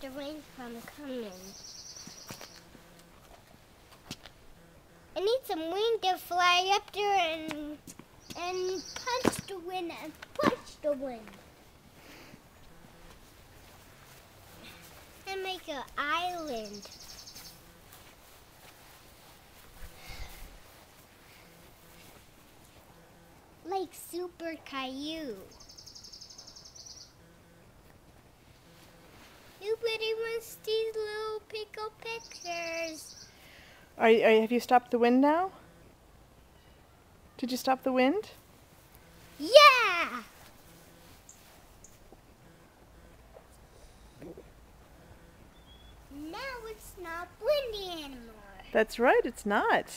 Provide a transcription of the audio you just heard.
the rain from coming. I need some wind to fly up there and punch the wind and push the wind. And make an island. Like Super Caillou. Nobody wants these little pickle pictures. Have you stopped the wind now? Did you stop the wind? Yeah! Now it's not windy anymore. That's right, it's not.